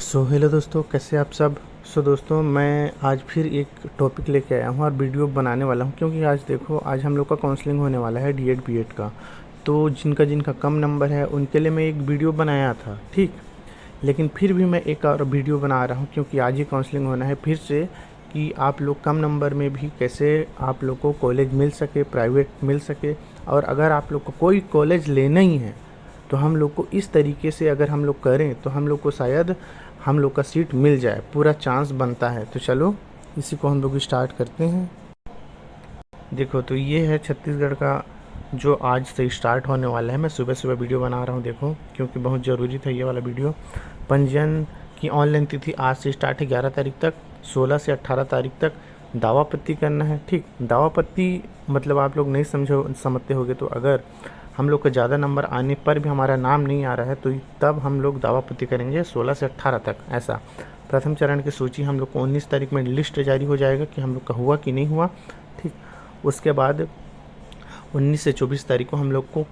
Hello दोस्तों, कैसे आप सब। दोस्तों, मैं आज फिर एक टॉपिक लेके आया हूँ और वीडियो बनाने वाला हूँ, क्योंकि आज देखो, आज हम लोग का काउंसलिंग होने वाला है डीएड बीएड का। तो जिनका जिनका कम नंबर है उनके लिए मैं एक वीडियो बनाया था, ठीक। लेकिन फिर भी मैं एक और वीडियो बना रहा हूँ, क्योंकि आज ही काउंसलिंग होना है फिर से, कि आप लोग कम नंबर में भी कैसे आप लोग को कॉलेज मिल सके, प्राइवेट मिल सके। और अगर आप लोग को कोई कॉलेज लेना ही है तो हम लोग को इस तरीके से अगर हम लोग करें तो हम लोग को शायद हम लोग का सीट मिल जाए, पूरा चांस बनता है। तो चलो इसी को हम लोग स्टार्ट करते हैं। देखो, तो ये है छत्तीसगढ़ का जो आज से स्टार्ट होने वाला है। मैं सुबह सुबह वीडियो बना रहा हूँ, देखो, क्योंकि बहुत ज़रूरी था ये वाला वीडियो। पंजीयन की ऑनलाइन तिथि आज से स्टार्ट है 11 तारीख तक। 16 से 18 तारीख तक दावापत्ती करना है, ठीक। दावापत्ती मतलब आप लोग नहीं समझते होगे, तो अगर हम लोग का ज़्यादा नंबर आने पर भी हमारा नाम नहीं आ रहा है तो तब हम लोग दावापत्ती करेंगे 16 से 18 तक, ऐसा। प्रथम चरण की सूची हम लोग को 19 तारीख में लिस्ट जारी हो जाएगा कि हम लोग का हुआ कि नहीं हुआ, ठीक। उसके बाद 19 से 24 तारीख को हम लोग को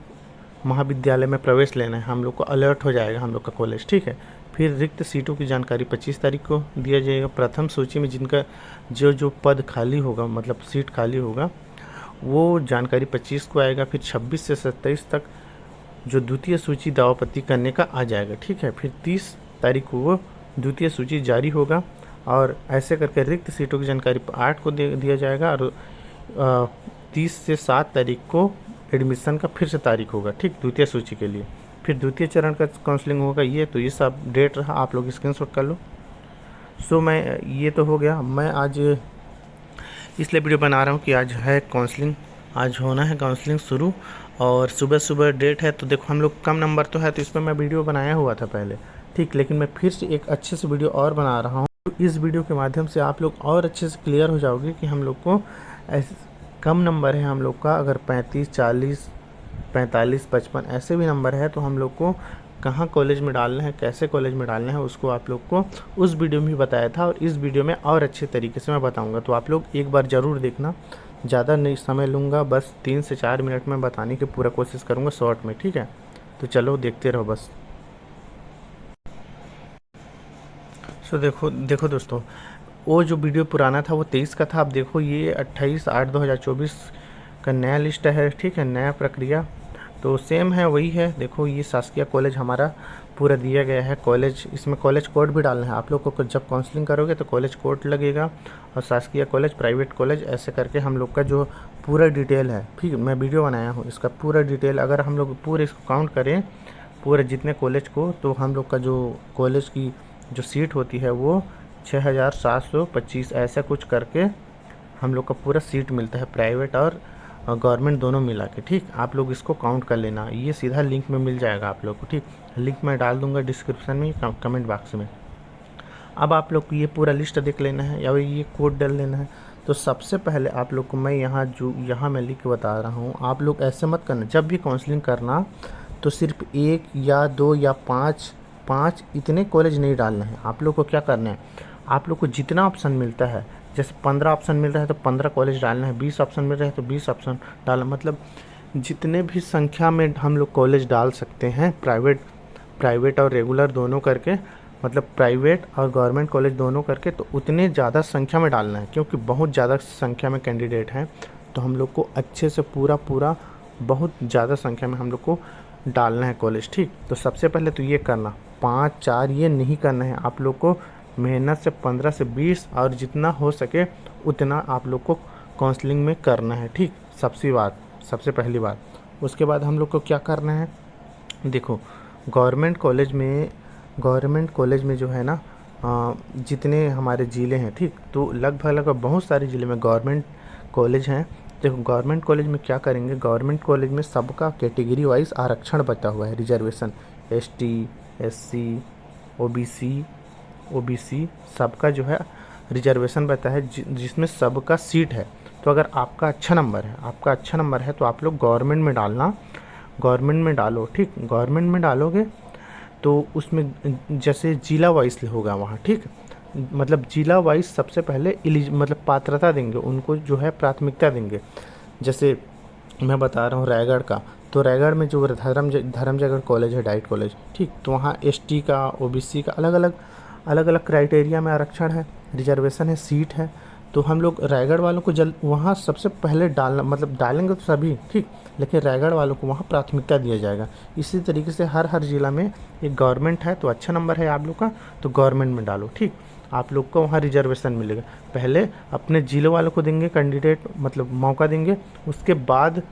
महाविद्यालय में प्रवेश लेना है, हम लोग को अलर्ट हो जाएगा हम लोग का कॉलेज, ठीक है। फिर रिक्त सीटों की जानकारी 25 तारीख को दिया जाएगा। प्रथम सूची में जिनका जो जो पद खाली होगा, मतलब सीट खाली होगा, वो जानकारी 25 को आएगा। फिर 26 से 27 तक जो द्वितीय सूची दावापत्ती करने का आ जाएगा, ठीक है। फिर 30 तारीख को वो द्वितीय सूची जारी होगा, और ऐसे करके रिक्त सीटों की जानकारी 8 को दिया जाएगा। और 30 से 7 तारीख को एडमिशन का फिर से तारीख होगा, ठीक, द्वितीय सूची के लिए। फिर द्वितीय चरण का काउंसलिंग होगा। तो ये सब डेट रहा, आप लोग स्क्रीनशॉट कर लो। मैं ये तो हो गया। मैं आज इसलिए वीडियो बना रहा हूँ कि आज है काउंसलिंग, आज होना है काउंसलिंग शुरू, और सुबह सुबह डेट है। तो देखो, हम लोग कम नंबर तो है, तो इस पर मैं वीडियो बनाया हुआ था पहले, ठीक। लेकिन मैं फिर से एक अच्छे से वीडियो और बना रहा हूँ। इस वीडियो के माध्यम से आप लोग और अच्छे से क्लियर हो जाओगे कि हम लोग को ऐसे कम नंबर है हम लोग का, अगर 35, 40, 45, 55 ऐसे भी नंबर है, तो हम लोग को कहाँ कॉलेज में डालना है, कैसे कॉलेज में डालना है, उसको आप लोग को उस वीडियो में भी बताया था, और इस वीडियो में और अच्छे तरीके से मैं बताऊंगा। तो आप लोग एक बार ज़रूर देखना, ज़्यादा नहीं समय लूँगा, बस 3 से 4 मिनट में बताने की पूरा कोशिश करूँगा शॉर्ट में, ठीक है। तो चलो देखते रहो बस। देखो देखो दोस्तों, वो जो वीडियो पुराना था वो 23 का था। अब देखो, ये 28/8/2024 का नया लिस्ट है, ठीक है, नया प्रक्रिया। तो सेम है, वही है। देखो, ये शासकीय कॉलेज हमारा पूरा दिया गया है। कॉलेज, इसमें कॉलेज कोड भी डालना है आप लोग को। जब काउंसलिंग करोगे तो कॉलेज कोड लगेगा, और शासकीय कॉलेज, प्राइवेट कॉलेज, ऐसे करके हम लोग का जो पूरा डिटेल है, ठीक। मैं वीडियो बनाया हूँ इसका पूरा डिटेल। अगर हम लोग पूरे इसको काउंट करें, पूरे जितने कॉलेज को, तो हम लोग का जो कॉलेज की जो सीट होती है वो 6725 ऐसा कुछ करके हम लोग का पूरा सीट मिलता है, प्राइवेट और गवर्नमेंट दोनों मिला के, ठीक। आप लोग इसको काउंट कर लेना, ये सीधा लिंक में मिल जाएगा आप लोग को, ठीक। लिंक मैं डाल दूंगा डिस्क्रिप्शन में, कमेंट बॉक्स में। अब आप लोग को ये पूरा लिस्ट देख लेना है, या ये कोड डाल लेना है। तो सबसे पहले आप लोग को मैं यहाँ मैं लिख के बता रहा हूँ, आप लोग ऐसे मत करना। जब भी काउंसलिंग करना तो सिर्फ 1 या 2 या 5 इतने कॉलेज नहीं डालना है। आप लोग को क्या करना है, आप लोग को जितना ऑप्शन मिलता है, जैसे 15 ऑप्शन मिल रहा है तो 15 कॉलेज डालना है, 20 ऑप्शन मिल रहा है तो 20 ऑप्शन डालना, मतलब जितने भी संख्या में हम लोग कॉलेज डाल सकते हैं, प्राइवेट और रेगुलर दोनों करके, मतलब प्राइवेट और गवर्नमेंट कॉलेज दोनों करके, तो उतने ज़्यादा संख्या में डालना है, क्योंकि बहुत ज़्यादा संख्या में कैंडिडेट हैं। तो हम लोग को अच्छे से पूरा बहुत ज़्यादा संख्या में हम लोग को डालना है कॉलेज, ठीक। तो सबसे पहले तो ये करना, 5, 4 ये नहीं करना है। आप लोग को मेहनत से 15 से 20 और जितना हो सके उतना आप लोग को काउंसलिंग में करना है, ठीक। सबसे पहली बात। उसके बाद हम लोग को क्या करना है, देखो, गवर्नमेंट कॉलेज में जो है ना, जितने हमारे ज़िले हैं, ठीक, तो लगभग बहुत सारे ज़िले में गवर्नमेंट कॉलेज हैं। देखो, गवर्नमेंट कॉलेज में क्या करेंगे, गवर्नमेंट कॉलेज में सबका कैटेगरी वाइज आरक्षण बचा हुआ है, रिजर्वेशन, ST, SC, OBC सबका जो है रिजर्वेशन बता है, जिसमें सबका सीट है। तो अगर आपका अच्छा नंबर है तो आप लोग गवर्नमेंट में डालो, ठीक। गवर्नमेंट में डालोगे तो उसमें जैसे जिला वाइज होगा वहाँ, ठीक। मतलब जिला वाइज सबसे पहले मतलब पात्रता देंगे उनको, जो है प्राथमिकता देंगे। जैसे मैं बता रहा हूँ रायगढ़ का, तो रायगढ़ में जो धर्मजयगढ़ कॉलेज है, डाइट कॉलेज, ठीक, तो वहाँ ST का, OBC का अलग अलग अलग अलग क्राइटेरिया में आरक्षण है, रिजर्वेशन है, सीट है। तो हम लोग रायगढ़ वालों को वहाँ सबसे पहले डालना, मतलब डालेंगे तो सभी ठीक, लेकिन रायगढ़ वालों को वहाँ प्राथमिकता दिया जाएगा। इसी तरीके से हर हर ज़िला में एक गवर्नमेंट है तो अच्छा नंबर है आप लोग का, तो गवर्नमेंट में डालो ठीक, आप लोग को वहाँ रिजर्वेशन मिलेगा। पहले अपने ज़िले वालों को देंगे कैंडिडेट, मतलब मौका देंगे, उसके बाद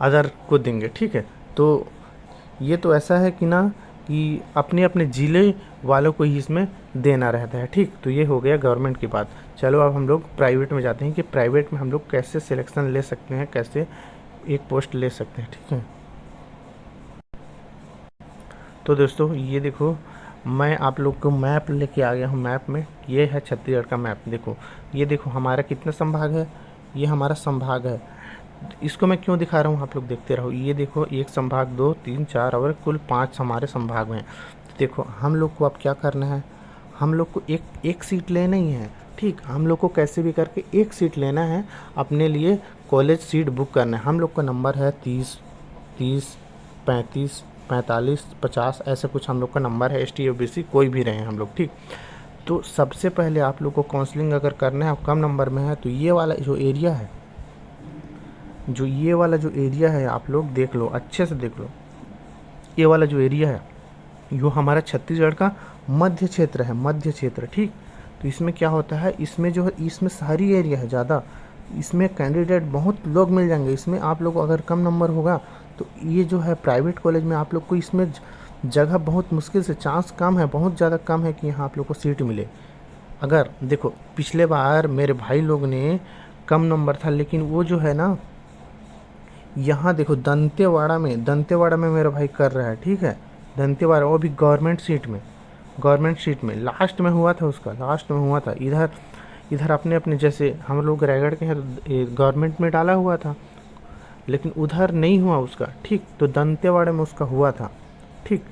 अदर को देंगे ठीक है। तो ये तो ऐसा है कि ना कि अपने अपने ज़िले वालों को ही इसमें देना रहता है ठीक। तो ये हो गया गवर्नमेंट की बात। चलो अब हम लोग प्राइवेट में जाते हैं कि प्राइवेट में हम लोग कैसे सिलेक्शन ले सकते हैं, कैसे एक पोस्ट ले सकते हैं ठीक है। तो दोस्तों ये देखो, मैं आप लोग को मैप लेके आ गया हूँ। मैप में ये है छत्तीसगढ़ का मैप। देखो ये देखो हमारा कितना संभाग है, ये हमारा संभाग है। इसको मैं क्यों दिखा रहा हूँ, आप लोग देखते रहो। ये देखो एक संभाग, 2, 3, 4 और कुल 5 हमारे संभाग में। देखो हम लोग को अब क्या करना है, हम लोग को एक सीट लेना ही है ठीक। हम लोग को कैसे भी करके एक सीट लेना है, अपने लिए कॉलेज सीट बुक करना है। हम लोग का नंबर है 30, 35, 45, 50 ऐसे कुछ हम लोग का नंबर है। ST OBC कोई भी रहे हम लोग ठीक। तो सबसे पहले आप लोग को काउंसलिंग अगर करना है, कम नंबर में है, तो ये वाला जो एरिया है, आप लोग देख लो, अच्छे से देख लो। ये वाला जो एरिया है यो हमारा छत्तीसगढ़ का मध्य क्षेत्र है, मध्य क्षेत्र ठीक। तो इसमें क्या होता है, इसमें जो है, इसमें शहरी एरिया है ज़्यादा, इसमें कैंडिडेट बहुत लोग मिल जाएंगे। इसमें आप लोग अगर कम नंबर होगा तो ये जो है प्राइवेट कॉलेज में आप लोग को इसमें जगह बहुत मुश्किल से, चांस कम है, बहुत ज़्यादा कम है कि यहाँ आप लोग को सीट मिले। अगर देखो पिछले बार मेरे भाई लोग ने कम नंबर था, लेकिन वो जो है ना, यहाँ देखो दंतेवाड़ा में मेरा भाई कर रहा है ठीक है। दंतेवाड़ा, वो भी गवर्नमेंट सीट में लास्ट में हुआ था, उसका लास्ट में हुआ था। इधर अपने अपने जैसे हम लोग रायगढ़ के हैं, गवर्नमेंट में डाला हुआ था, लेकिन उधर नहीं हुआ उसका ठीक। तो दंतेवाड़ा में उसका हुआ था ठीक।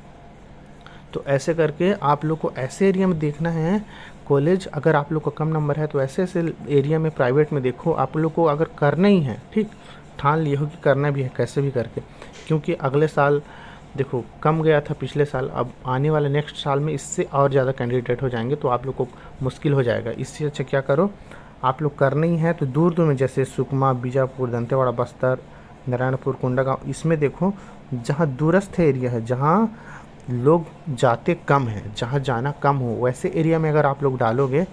तो ऐसे करके आप लोग को ऐसे एरिया में देखना है कॉलेज। अगर आप लोग का कम नंबर है तो ऐसे ऐसे एरिया में प्राइवेट में देखो। आप लोग को अगर करना ही है ठीक, ठान लिए हो कि करना भी है कैसे भी करके, क्योंकि अगले साल देखो कम गया था पिछले साल, अब आने वाले नेक्स्ट साल में इससे और ज़्यादा कैंडिडेट हो जाएंगे, तो आप लोग को मुश्किल हो जाएगा। इससे अच्छा क्या करो, आप लोग करना ही है तो दूर दूर में जैसे सुकमा, बीजापुर, दंतेवाड़ा, बस्तर, नारायणपुर, कोंडागांव, इसमें देखो जहाँ दूरस्थ एरिया है, जहाँ लोग जाते कम हैं, जहाँ जाना कम हो, वैसे एरिया में अगर आप लोग डालोगे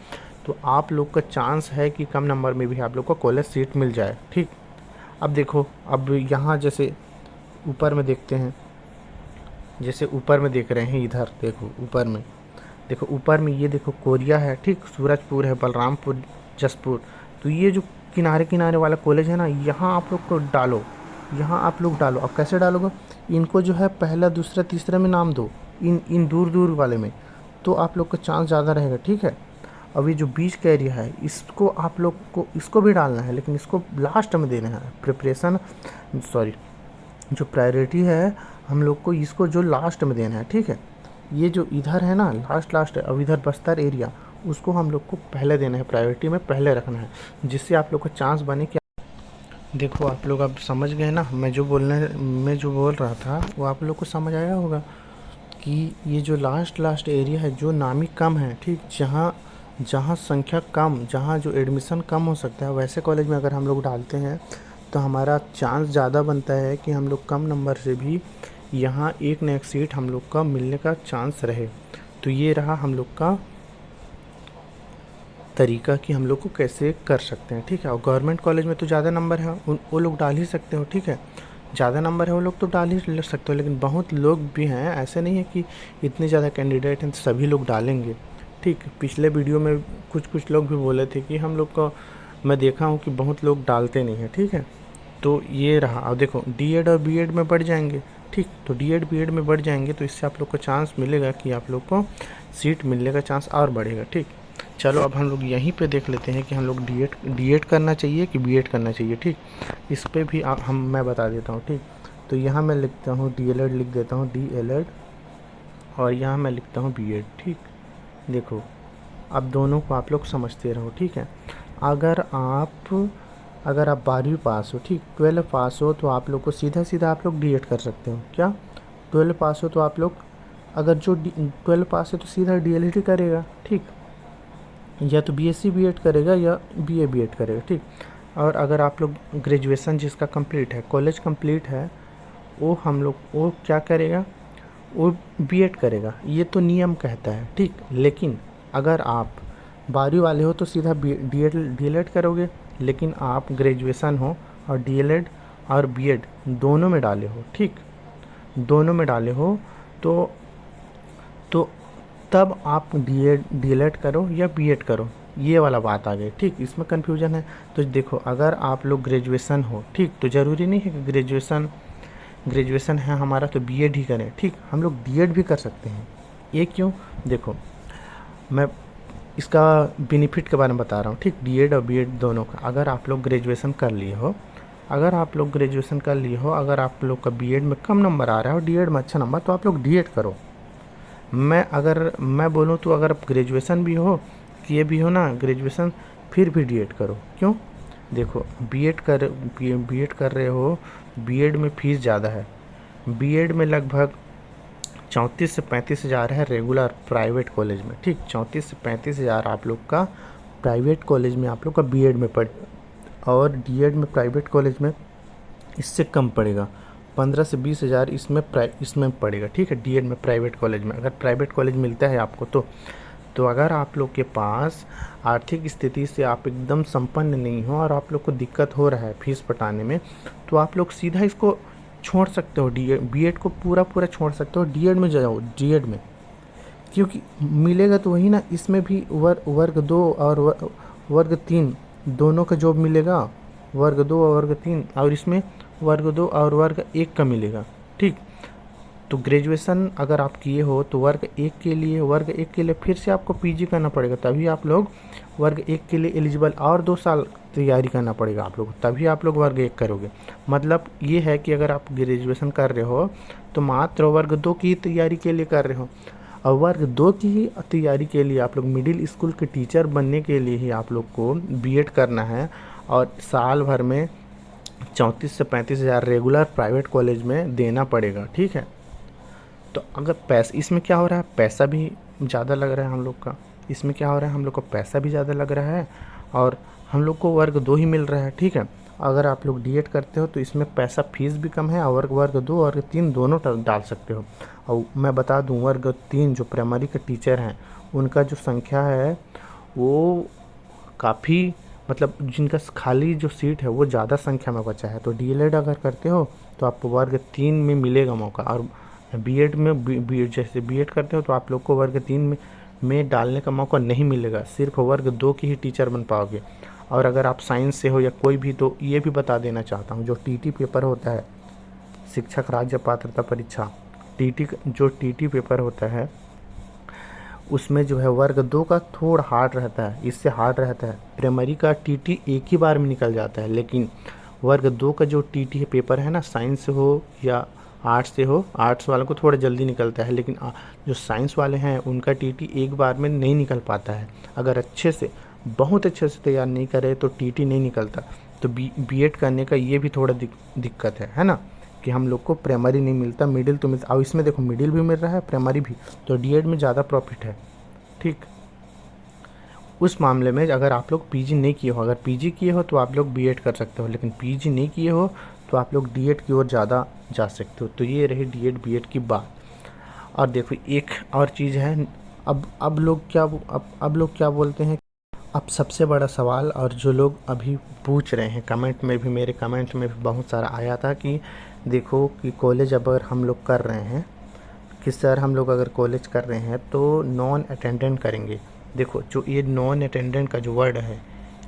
तो आप लोग का चांस है कि कम नंबर में भी आप लोग को कॉलेज सीट मिल जाए ठीक। अब देखो, अब यहाँ जैसे ऊपर में देखते हैं, जैसे ऊपर में देख रहे हैं, इधर देखो ऊपर में, देखो ऊपर में ये देखो कोरिया है ठीक, सूरजपुर है, बलरामपुर, जसपुर। तो ये जो किनारे किनारे वाला कॉलेज है ना, यहाँ आप लोग को डालो, यहाँ आप लोग डालो। अब कैसे डालोगे, इनको जो है पहला, दूसरा, तीसरा में नाम दो, इन दूर दूर वाले में, तो आप लोग का चांस ज़्यादा रहेगा ठीक है। अब ये जो बीच का एरिया है, इसको आप लोग को, इसको भी डालना है, लेकिन इसको लास्ट में देना है। जो प्रायोरिटी है हम लोग को, इसको जो लास्ट में देना है ठीक है। ये जो इधर है ना, लास्ट है। अब इधर बस्तर एरिया, उसको हम लोग को पहले देना है, प्रायोरिटी में पहले रखना है, जिससे आप लोग का चांस बने कि देखो आप लोग अब समझ गए ना, मैं जो बोल रहा था वो आप लोग को समझ आया होगा कि ये जो लास्ट एरिया है, जो नामी कम है ठीक, जहाँ संख्या कम, जहाँ जो एडमिशन कम हो सकता है, वैसे कॉलेज में अगर हम लोग डालते हैं तो हमारा चांस ज़्यादा बनता है कि हम लोग कम नंबर से भी यहाँ एक न एक सीट हम लोग का मिलने का चांस रहे। तो ये रहा हम लोग का तरीका कि हम लोग को कैसे कर सकते हैं ठीक है। और गवर्नमेंट कॉलेज में तो ज़्यादा नंबर है, वो लोग डाल ही सकते हो ठीक है। ज़्यादा नंबर है वो लोग तो डाल ही ले सकते हो, लेकिन बहुत लोग भी हैं, ऐसे नहीं है कि इतने ज़्यादा कैंडिडेट हैं तो सभी लोग डालेंगे ठीक। पिछले वीडियो में कुछ लोग भी बोले थे कि हम लोग का, मैं देखा हूँ कि बहुत लोग डालते नहीं हैं ठीक है। तो ये रहा। अब देखो D.Ed और B.Ed में बढ़ जाएंगे ठीक, तो D.Ed B.Ed में बढ़ जाएंगे तो इससे आप लोग को चांस मिलेगा कि आप लोग को सीट मिलने का चांस और बढ़ेगा ठीक। चलो अब हम लोग यहीं पे देख लेते हैं कि हम लोग D.Ed करना चाहिए कि B.Ed करना चाहिए ठीक। इस पर भी मैं बता देता हूँ ठीक। तो यहाँ मैं लिखता हूँ D.Led, लिख देता हूँ D.Led, और यहाँ मैं लिखता हूँ B.Ed ठीक। देखो अब दोनों को आप लोग समझते रहो ठीक है। अगर आप 12वीं पास हो ठीक, 12 पास हो, तो आप लोग को सीधा आप लोग D.Ed कर सकते हो। क्या 12 पास हो तो आप लोग अगर जो 12 पास है तो सीधा डीएलएड ही करेगा, ठीक, या तो बीएससी बीएड करेगा या बीए बीएड करेगा, ठीक। और अगर आप लोग ग्रेजुएशन जिसका कंप्लीट है, कॉलेज कंप्लीट है, वो क्या करेगा, वो बीएड करेगा, ये तो नियम कहता है, ठीक। लेकिन अगर आप 12वीं वाले हो तो सीधा डीएलएड करोगे, लेकिन आप ग्रेजुएशन हो और डीएलएड और बीएड दोनों में डाले हो, ठीक, दोनों में डाले हो, तो तब आप डीएलएड करो या बीएड करो, ये वाला बात आ गई, ठीक। इसमें कन्फ्यूजन है। तो देखो, अगर आप लोग ग्रेजुएशन हो, ठीक, तो ज़रूरी नहीं है कि ग्रेजुएशन है हमारा तो बीएड ही करें, ठीक, हम लोग डीएड भी कर सकते हैं। ये क्यों? देखो, मैं इसका बेनिफिट के बारे में बता रहा हूँ, ठीक, डीएड और बीएड दोनों का। अगर आप लोग ग्रेजुएशन कर लिए हो, अगर आप लोग का बीएड में कम नंबर आ रहा है और डीएड में अच्छा नंबर, तो आप लोग डीएड करो। मैं बोलूँ तो अगर आप ग्रेजुएशन भी हो, किए भी हो ना ग्रेजुएशन, फिर भी डीएड करो। क्यों? देखो, बीएड कर रहे हो, बीएड में फ़ीस ज़्यादा है। बीएड में लगभग 34 से 35 हज़ार है रेगुलर प्राइवेट कॉलेज में, ठीक, 34 से 35 हज़ार आप लोग का प्राइवेट कॉलेज में आप लोग का बीएड में पड़े, और डीएड में प्राइवेट कॉलेज में इससे कम पड़ेगा, 15 से 20 हज़ार इसमें पड़ेगा, ठीक है, डीएड में प्राइवेट कॉलेज में। अगर प्राइवेट कॉलेज मिलता है आपको तो अगर आप लोग के पास आर्थिक स्थिति से आप एकदम संपन्न नहीं हो और आप लोग को दिक्कत हो रहा है फीस पटाने में, तो आप लोग सीधा इसको छोड़ सकते हो, बीएड को पूरा छोड़ सकते हो, डीएड में जाओ, डीएड में, क्योंकि मिलेगा तो वही ना। इसमें भी वर्ग 2 और वर्ग 3 दोनों का जॉब मिलेगा, वर्ग 2 और वर्ग 3, और इसमें वर्ग 2 और वर्ग 1 का मिलेगा, ठीक। तो ग्रेजुएशन अगर आप किए हो तो वर्ग 1 के लिए फिर से आपको पीजी करना पड़ेगा, तभी आप लोग वर्ग 1 के लिए एलिजिबल, और 2 साल तैयारी करना पड़ेगा आप लोग, तभी आप लोग वर्ग 1 करोगे। मतलब ये है कि अगर आप ग्रेजुएशन कर रहे हो तो मात्र वर्ग 2 की तैयारी के लिए कर रहे हो, और वर्ग 2 की ही तैयारी के लिए आप लोग मिडिल स्कूल के टीचर बनने के लिए ही आप लोग को बीएड करना है, और साल भर में 34 से 35 हज़ार रेगुलर प्राइवेट कॉलेज में देना पड़ेगा, ठीक है। तो अगर पैसा, इसमें क्या हो रहा है, पैसा भी ज़्यादा लग रहा है हम लोग का, इसमें क्या हो रहा है, हम लोग को पैसा भी ज़्यादा लग रहा है, और हम लोग को वर्ग 2 ही मिल रहा है, ठीक है। अगर आप लोग डीएड करते हो तो इसमें पैसा फीस भी कम है, और वर्ग 2 और 3 दोनों डाल सकते हो। और मैं बता दूं, वर्ग 3 जो प्राइमरी के टीचर हैं उनका जो संख्या है वो काफ़ी, मतलब जिनका खाली जो सीट है वो ज़्यादा संख्या में बचा है। तो डीएलएड अगर करते हो तो आपको वर्ग 3 में मिलेगा मौका, और बीएड में जैसे बीएड करते हो तो आप लोग को वर्ग 3 में डालने का मौका नहीं मिलेगा, सिर्फ वर्ग 2 की ही टीचर बन पाओगे। और अगर आप साइंस से हो या कोई भी, तो ये भी बता देना चाहता हूँ, जो टीटी पेपर होता है, शिक्षक राज्य पात्रता परीक्षा, जो टीटी पेपर होता है उसमें जो है वर्ग 2 का थोड़ा हार्ड रहता है, इससे हार्ड रहता है। प्राइमरी का टीटी एक ही बार में निकल जाता है, लेकिन वर्ग 2 का जो टीटी पेपर है ना, साइंस से हो या आर्ट्स से हो, आर्ट्स वालों को थोड़ा जल्दी निकलता है, लेकिन जो साइंस वाले हैं उनका टीटी एक बार में नहीं निकल पाता है। अगर बहुत अच्छे से तैयार नहीं करे तो टीटी नहीं निकलता। तो बीएड करने का ये भी थोड़ा दिक्कत है ना, कि हम लोग को प्राइमरी नहीं मिलता, मिडिल तो मिलता। और इसमें देखो, मिडिल भी मिल रहा है, प्राइमरी भी, तो डीएड में ज़्यादा प्रॉफिट है, ठीक। उस मामले में अगर आप लोग पीजी नहीं किए हो, अगर पीजी किए हो तो आप लोग बीएड कर सकते हो, लेकिन पीजी नहीं किए हो तो आप लोग डीएड की ओर ज़्यादा जा सकते हो। तो ये रही डीएड बीएड की बात। और देखो, एक और चीज़ है, अब लोग क्या बोलते हैं, अब सबसे बड़ा सवाल, और जो लोग अभी पूछ रहे हैं मेरे कमेंट में भी बहुत सारा आया था कि देखो कि कॉलेज अगर हम लोग कर रहे हैं कि सर हम लोग अगर कॉलेज कर रहे हैं तो नॉन अटेंडेंट करेंगे। देखो, जो ये नॉन अटेंडेंट का जो वर्ड है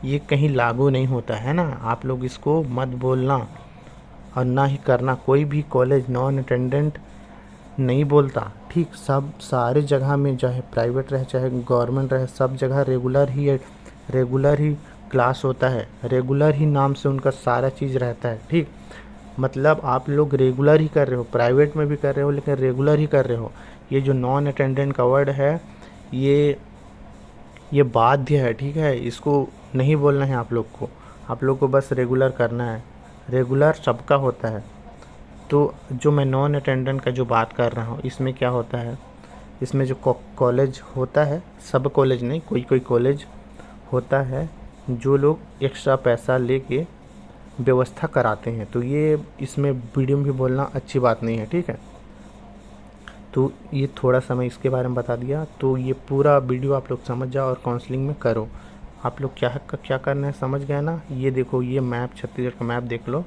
ये कहीं लागू नहीं होता है ना, आप लोग इसको मत बोलना और ना ही करना। कोई भी कॉलेज नॉन अटेंडेंट नहीं बोलता, ठीक। सारे जगह में, चाहे प्राइवेट रहे चाहे गवर्नमेंट रहे, सब जगह रेगुलर ही क्लास होता है, रेगुलर ही नाम से उनका सारा चीज़ रहता है, ठीक। मतलब आप लोग रेगुलर ही कर रहे हो, प्राइवेट में भी कर रहे हो लेकिन रेगुलर ही कर रहे हो। ये जो नॉन अटेंडेंट का वर्ड है ये बाध्य है, ठीक है, इसको नहीं बोलना है आप लोग को बस रेगुलर करना है, रेगुलर सबका होता है। तो जो मैं नॉन अटेंडेंट का जो बात कर रहा हूँ इसमें क्या होता है इसमें जो कॉलेज होता है, सब कॉलेज नहीं, कोई कोई कॉलेज होता है जो लोग एक्स्ट्रा पैसा लेके व्यवस्था कराते हैं, तो ये इसमें वीडियो में भी बोलना अच्छी बात नहीं है, ठीक है। तो ये थोड़ा सा मैं इसके बारे में बता दिया, तो ये पूरा वीडियो आप लोग समझ जाओ और काउंसलिंग में करो। आप लोग क्या करना है समझ गए ना। ये देखो, ये मैप, छत्तीसगढ़ का मैप देख लो,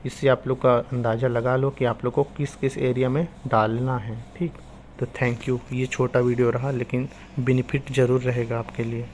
इससे आप लोग का अंदाज़ा लगा लो कि आप लोग को किस किस एरिया में डालना है, ठीक। तो थैंक यू। ये छोटा वीडियो रहा लेकिन बेनिफिट ज़रूर रहेगा आपके लिए।